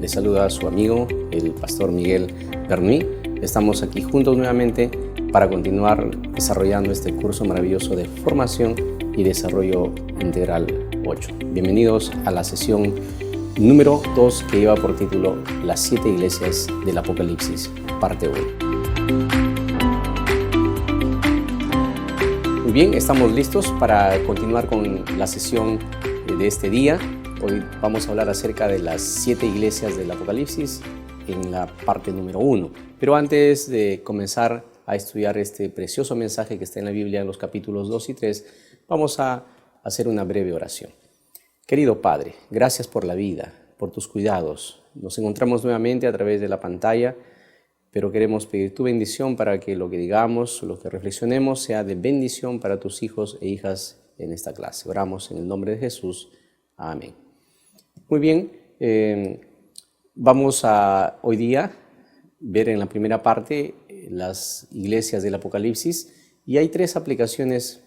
Les saluda a su amigo, el pastor Miguel Bernuy. Estamos aquí juntos nuevamente para continuar desarrollando este curso maravilloso de formación y desarrollo integral 8. Bienvenidos a la sesión número 2 que lleva por título Las 7 iglesias del Apocalipsis, parte 1. Muy bien, estamos listos para continuar con la sesión de este día. Hoy vamos a hablar acerca de las 7 iglesias del Apocalipsis en la parte número 1. Pero antes de comenzar a estudiar este precioso mensaje que está en la Biblia en los capítulos 2 y 3, vamos a hacer una breve oración. Querido Padre, gracias por la vida, por tus cuidados. Nos encontramos nuevamente a través de la pantalla, pero queremos pedir tu bendición para que lo que digamos, lo que reflexionemos sea de bendición para tus hijos e hijas en esta clase. Oramos en el nombre de Jesús. Amén. Muy bien, vamos a hoy día ver en la primera parte las iglesias del Apocalipsis y hay 3 aplicaciones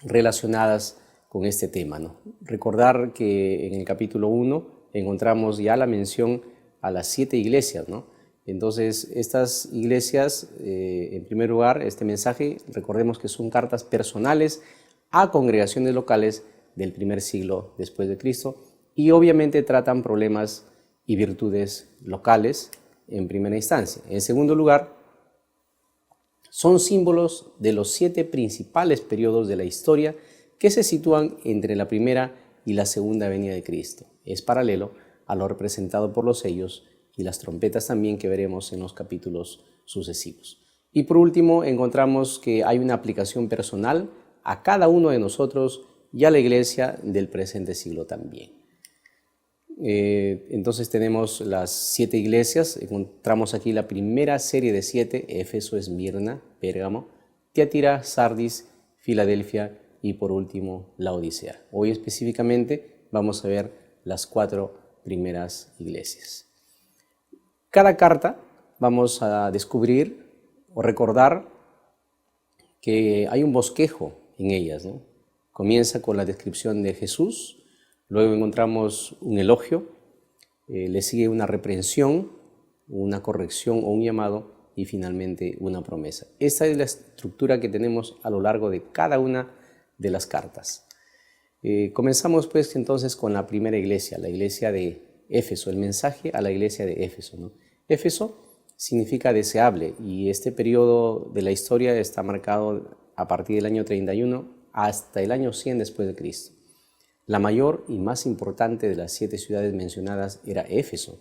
relacionadas con este tema, ¿no? Recordar que en el capítulo 1 encontramos ya la mención a las 7 iglesias, ¿no? Entonces, estas iglesias, en primer lugar, este mensaje, recordemos que son cartas personales a congregaciones locales del primer siglo después de Cristo y obviamente tratan problemas y virtudes locales en primera instancia. En segundo lugar, son símbolos de los 7 principales periodos de la historia que se sitúan entre la primera y la segunda venida de Cristo. Es paralelo a lo representado por los sellos y las trompetas también que veremos en los capítulos sucesivos. Y por último, encontramos que hay una aplicación personal a cada uno de nosotros y a la iglesia del presente siglo también. Entonces tenemos las 7 iglesias. Encontramos aquí la primera serie de 7, Éfeso, Esmirna, Pérgamo, Tiatira, Sardis, Filadelfia y por último la Odisea. Hoy específicamente vamos a ver las 4 primeras iglesias. Cada carta vamos a descubrir o recordar que hay un bosquejo en ellas, ¿no? Comienza con la descripción de Jesús, luego encontramos un elogio, le sigue una reprensión, una corrección o un llamado y finalmente una promesa. Esta es la estructura que tenemos a lo largo de cada una de las cartas. Comenzamos pues entonces con la primera iglesia, la iglesia de Éfeso, el mensaje a la iglesia de Éfeso, ¿no? Éfeso significa deseable y este periodo de la historia está marcado a partir del año 31 hasta el año 100 después de Cristo. La mayor y más importante de las 7 ciudades mencionadas era Éfeso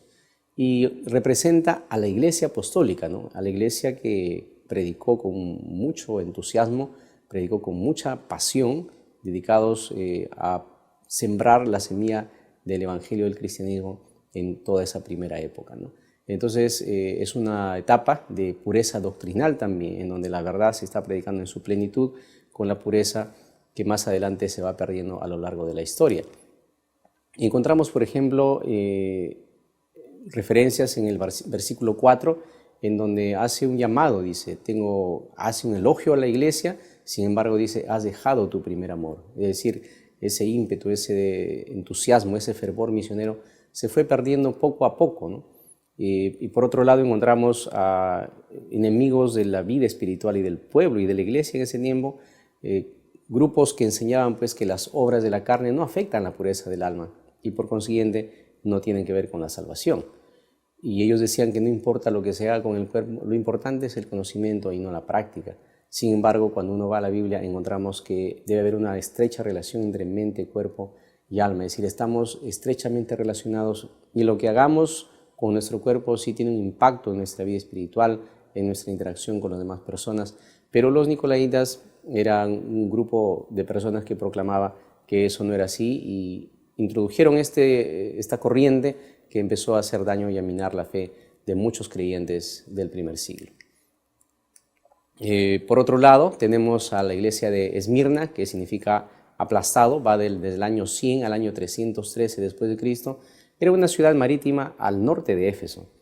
y representa a la iglesia apostólica, ¿no? A la iglesia que predicó con mucho entusiasmo, predicó con mucha pasión, dedicados a sembrar la semilla del evangelio del cristianismo en toda esa primera época, ¿no? Entonces es una etapa de pureza doctrinal también, en donde la verdad se está predicando en su plenitud con la pureza que más adelante se va perdiendo a lo largo de la historia. Encontramos, por ejemplo, referencias en el versículo 4, en donde hace un llamado, dice, hace un elogio a la iglesia, sin embargo dice, has dejado tu primer amor. Es decir, ese ímpetu, ese entusiasmo, ese fervor misionero se fue perdiendo poco a poco, ¿no? Y por otro lado encontramos a enemigos de la vida espiritual y del pueblo y de la iglesia en ese tiempo, grupos que enseñaban pues que las obras de la carne no afectan la pureza del alma y por consiguiente no tienen que ver con la salvación. Y ellos decían que no importa lo que se haga con el cuerpo, lo importante es el conocimiento y no la práctica. Sin embargo, cuando uno va a la Biblia encontramos que debe haber una estrecha relación entre mente, cuerpo y alma. Es decir, estamos estrechamente relacionados y lo que hagamos con nuestro cuerpo sí tiene un impacto en nuestra vida espiritual, en nuestra interacción con las demás personas. Pero los nicolaitas eran un grupo de personas que proclamaba que eso no era así y introdujeron esta corriente que empezó a hacer daño y a minar la fe de muchos creyentes del primer siglo. Por otro lado, tenemos a la iglesia de Esmirna, que significa aplastado, va desde el año 100 al año 313 después de Cristo. Era una ciudad marítima al norte de Éfeso.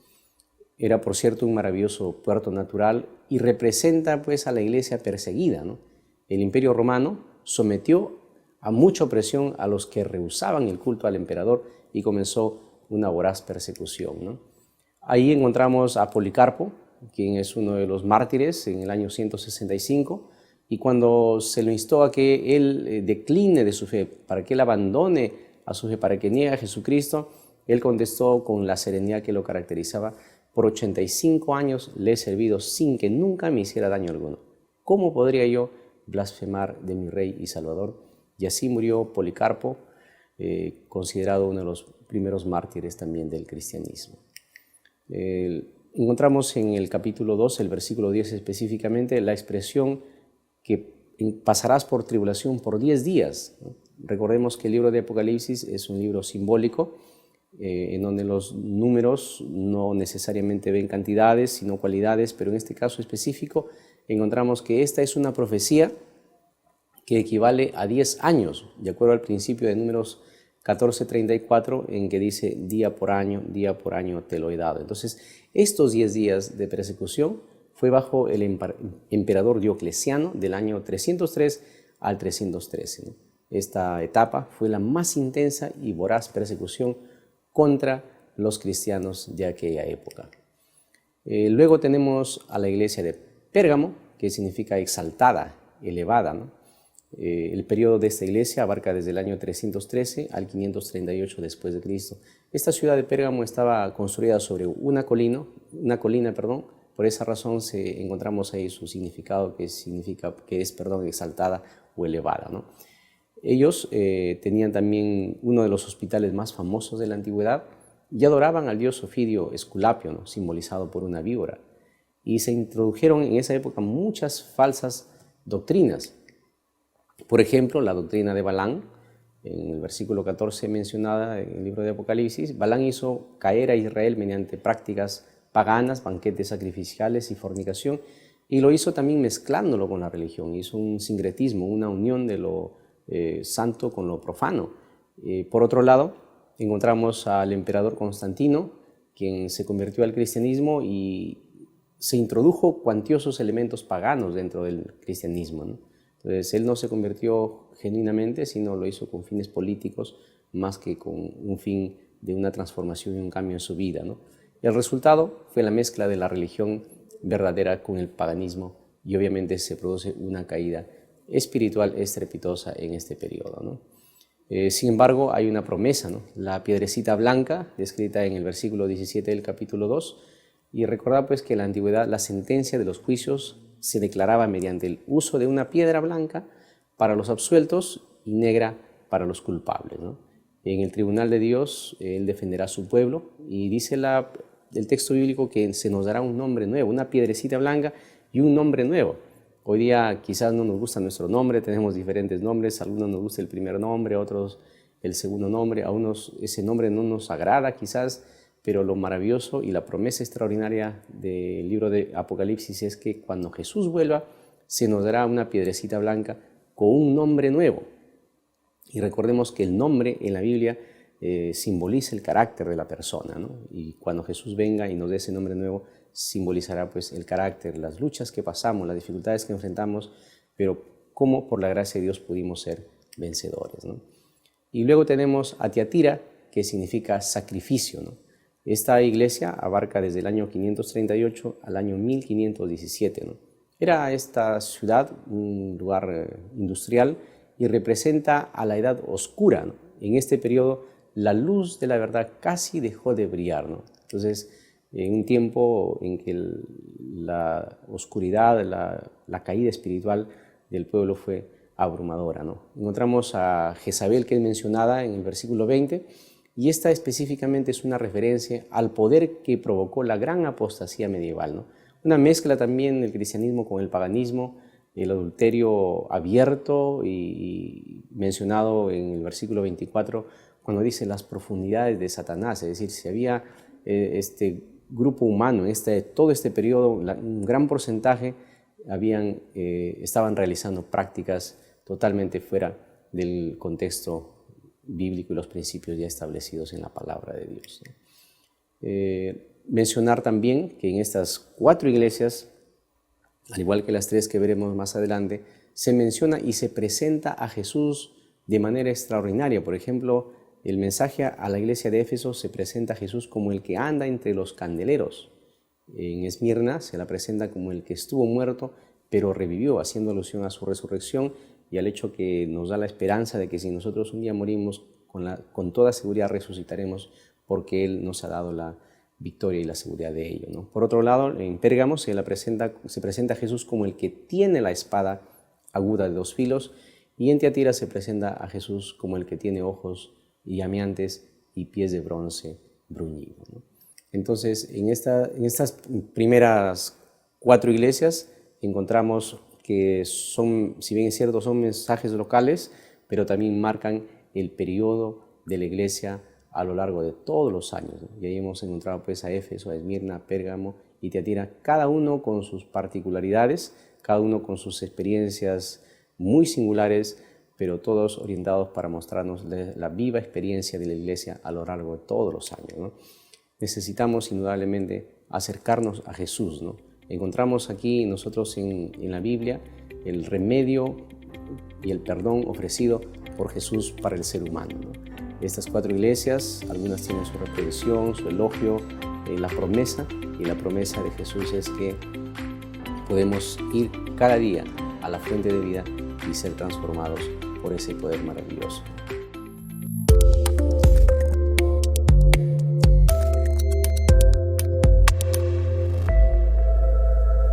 Era, por cierto, un maravilloso puerto natural y representa pues a la iglesia perseguida, ¿no? El Imperio Romano sometió a mucha opresión a los que rehusaban el culto al emperador y comenzó una voraz persecución, ¿no? Ahí encontramos a Policarpo, quien es uno de los mártires en el año 165, y cuando se lo instó a que él decline de su fe, para que él abandone a su fe, para que niegue a Jesucristo, él contestó con la serenidad que lo caracterizaba: por 85 años le he servido sin que nunca me hiciera daño alguno. ¿Cómo podría yo blasfemar de mi Rey y Salvador? Y así murió Policarpo, considerado uno de los primeros mártires también del cristianismo. Encontramos en el capítulo 2, el versículo 10 específicamente, la expresión que pasarás por tribulación por 10 días, ¿no? Recordemos que el libro de Apocalipsis es un libro simbólico, en donde los números no necesariamente ven cantidades, sino cualidades, pero en este caso específico encontramos que esta es una profecía que equivale a 10 años, de acuerdo al principio de Números 14:34, en que dice día por año te lo he dado. Entonces, estos 10 días de persecución fue bajo el emperador Diocleciano del año 303 al 313, ¿no? Esta etapa fue la más intensa y voraz persecución contra los cristianos de aquella época. Luego tenemos a la iglesia de Pérgamo, que significa exaltada, elevada, ¿no? El periodo de esta iglesia abarca desde el año 313 al 538 después de Cristo. Esta ciudad de Pérgamo estaba construida sobre una colina, por esa razón encontramos ahí su significado, que es exaltada o elevada, ¿no? Ellos tenían también uno de los hospitales más famosos de la antigüedad y adoraban al dios Ofidio Esculapio, ¿no? Simbolizado por una víbora. Y se introdujeron en esa época muchas falsas doctrinas. Por ejemplo, la doctrina de Balaam, en el versículo 14 mencionada en el libro de Apocalipsis. Balaam hizo caer a Israel mediante prácticas paganas, banquetes sacrificiales y fornicación, y lo hizo también mezclándolo con la religión. Hizo un sincretismo, una unión de lo santo con lo profano. Por otro lado, encontramos al emperador Constantino, quien se convirtió al cristianismo y se introdujo cuantiosos elementos paganos dentro del cristianismo, ¿no? Entonces, él no se convirtió genuinamente, sino lo hizo con fines políticos, más que con un fin de una transformación y un cambio en su vida, ¿no? El resultado fue la mezcla de la religión verdadera con el paganismo, y obviamente se produce una caída espiritual estrepitosa en este periodo, ¿no? Sin embargo, hay una promesa, ¿no? La piedrecita blanca, descrita en el versículo 17 del capítulo 2, y recordad pues que en la antigüedad la sentencia de los juicios se declaraba mediante el uso de una piedra blanca para los absueltos y negra para los culpables, ¿no? En el tribunal de Dios, Él defenderá a su pueblo, y dice el texto bíblico que se nos dará un nombre nuevo, una piedrecita blanca y un nombre nuevo. Hoy día quizás no nos gusta nuestro nombre, tenemos diferentes nombres, a algunos nos gusta el primer nombre, a otros el segundo nombre, a unos ese nombre no nos agrada quizás, pero lo maravilloso y la promesa extraordinaria del libro de Apocalipsis es que cuando Jesús vuelva, se nos dará una piedrecita blanca con un nombre nuevo. Y recordemos que el nombre en la Biblia simboliza el carácter de la persona, ¿no? Y cuando Jesús venga y nos dé ese nombre nuevo, simbolizará pues el carácter, las luchas que pasamos, las dificultades que enfrentamos, pero cómo por la gracia de Dios pudimos ser vencedores, ¿no? Y luego tenemos a Tiatira, que significa sacrificio, ¿no? Esta iglesia abarca desde el año 538 al año 1517, ¿no? Era esta ciudad un lugar industrial y representa a la edad oscura, ¿no? En este periodo la luz de la verdad casi dejó de brillar, ¿no? Entonces, en un tiempo en que la oscuridad, la caída espiritual del pueblo fue abrumadora, ¿no? Encontramos a Jezabel, que es mencionada en el versículo 20, y esta específicamente es una referencia al poder que provocó la gran apostasía medieval, ¿no? Una mezcla también del cristianismo con el paganismo, el adulterio abierto y mencionado en el versículo 24, cuando dice las profundidades de Satanás, es decir, si había este grupo humano en todo este periodo, un gran porcentaje estaban realizando prácticas totalmente fuera del contexto bíblico y los principios ya establecidos en la palabra de Dios. Mencionar también que en estas 4 iglesias, al igual que las 3 que veremos más adelante, se menciona y se presenta a Jesús de manera extraordinaria. Por ejemplo, el mensaje a la iglesia de Éfeso se presenta a Jesús como el que anda entre los candeleros. En Esmirna se la presenta como el que estuvo muerto, pero revivió, haciendo alusión a su resurrección y al hecho que nos da la esperanza de que si nosotros un día morimos, con toda seguridad resucitaremos, porque Él nos ha dado la victoria y la seguridad de ello, ¿no? Por otro lado, en Pérgamo se presenta a Jesús como el que tiene la espada aguda de 2 filos, y en Tiatira se presenta a Jesús como el que tiene ojos llameantes y pies de bronce bruñido, ¿no? Entonces, en estas primeras 4 iglesias encontramos que son, si bien es cierto, son mensajes locales, pero también marcan el periodo de la iglesia a lo largo de todos los años, ¿no? Y ahí hemos encontrado pues a Éfeso, a Esmirna, Pérgamo y Tiatira, cada uno con sus particularidades, cada uno con sus experiencias muy singulares, pero todos orientados para mostrarnos la viva experiencia de la iglesia a lo largo de todos los años, ¿no? Necesitamos indudablemente acercarnos a Jesús, ¿no? Encontramos aquí nosotros en la Biblia el remedio y el perdón ofrecido por Jesús para el ser humano, ¿no? Estas 4 iglesias, algunas tienen su repetición, su elogio, la promesa, y la promesa de Jesús es que podemos ir cada día a la fuente de vida y ser transformados por ese poder maravilloso.